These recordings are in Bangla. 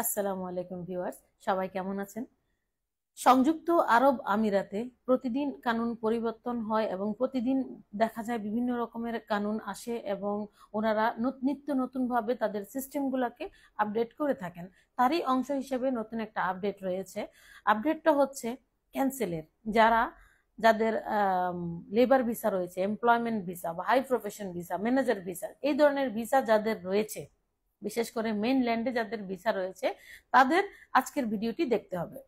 আসসালামু আলাইকুম ভিউয়ার্স, সবাই কেমন আছেন? সংযুক্ত আরব আমিরাতে প্রতিদিন কানুন পরিবর্তন হয় এবং প্রতিদিন দেখা যায় বিভিন্ন রকমের কানুন আসে এবং ওনারা নিত্য নতুন ভাবে তাদের সিস্টেমগুলোকে আপডেট করে থাকেন। তারই অংশ হিসেবে নতুন একটা আপডেট রয়েছে। আপডেটটা হচ্ছে ক্যান্সেলের, যাদের লেবার ভিসা রয়েছে, এমপ্লয়মেন্ট ভিসা বা high profession visa, manager visa, এই ধরনের ভিসা যাদের রয়েছে, বিশেষ করে মেইনল্যান্ডে যাদের ভিসা রয়েছে, তাদের আজকের ভিডিওটি দেখতে হবে।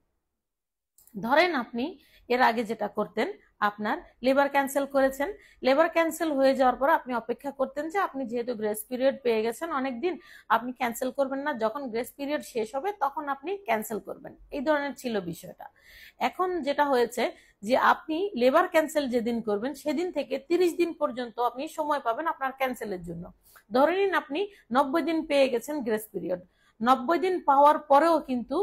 ধরেন আপনি এর আগে যেটা করতেন, আপনার লেবার ক্যান্সেল করেছেন। লেবার ক্যান্সেল হয়ে যাওয়ার পর আপনি অপেক্ষা করতেন যে আপনি যেহেতু গ্রেস পিরিয়ড পেয়ে গেছেন অনেকদিন, আপনি ক্যান্সেল করবেন না, যখন গ্রেস পিরিয়ড শেষ হবে তখন আপনি ক্যান্সেল করবেন, এই ধরনের ছিল বিষয়টা। এখন যেটা হয়েছে যে আপনি লেবার ক্যান্সেল যেদিন করবেন সেদিন থেকে 30 দিন পর্যন্ত আপনি সময় পাবেন আপনার ক্যান্সেলের জন্য। ধরে নিন আপনি 90 দিন পেয়ে গেছেন গ্রেস পিরিয়ড। 90 দিন পাওয়ার পরেও কিন্তু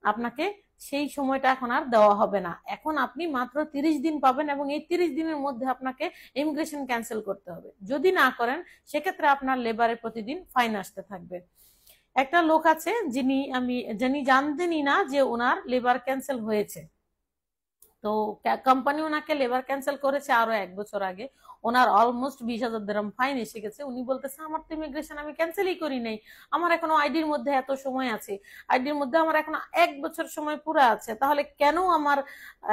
আপনাকে সেই সময়টা এখন আর দেওয়া হবে না। এখন আপনি মাত্র 30 দিন পাবেন এবং এই 30 দিনের মধ্যে আপনাকে ইমিগ্রেশন ক্যান্সেল করতে হবে। যদি না করেন সেক্ষেত্রে আপনার লেবারে প্রতিদিন ফাইন আসতে থাকবে। একটা লোক আছে যিনি জানতেনই না যে ওনার লেবার ক্যান্সেল হয়েছে। তো কোম্পানি ওনাকে লেবার ক্যান্সেল করেছে আরো 1 বছর আগে। ওনার অলমোস্ট 20,000 দিরহাম ফাইন এসে গেছে। উনি বলতেছে আমার তো ইমিগ্রেশন আমি ক্যান্সেলই করি নাই, আমার এখনো আইডির মধ্যে এত সময় আছে, আইডির মধ্যে আমার এখনো 1 বছর সময় পুরো আছে, তাহলে কেন আমার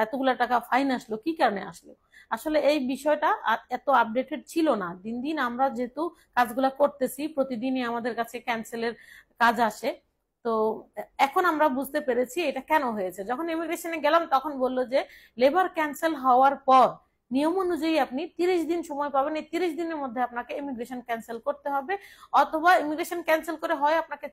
এতগুলা টাকা ফাইন আসলো, কি কারণে আসলো? আসলে এই বিষয়টা এত আপডেটেড ছিল না। দিন দিন আমরা যেহেতু কাজগুলা করতেছি, প্রতিদিনই আমাদের কাছে ক্যান্সেলের কাজ আসে। তো এখন আমরা বুঝতে পেরেছি এটা কেন হয়েছে। যখন ইমিগ্রেশনে গেলাম তখন বললো যে লেবার ক্যান্সেল হওয়ার পর নিয়ম অনুযায়ী আপনি 30 দিন সময় পাবেন, এই 30 দিনের মধ্যে আপনাকে ইমিগ্রেশন ক্যান্সেল করতে হবে, অথবা ইমিগ্রেশন ক্যান্সেল করে হয় আপনাকে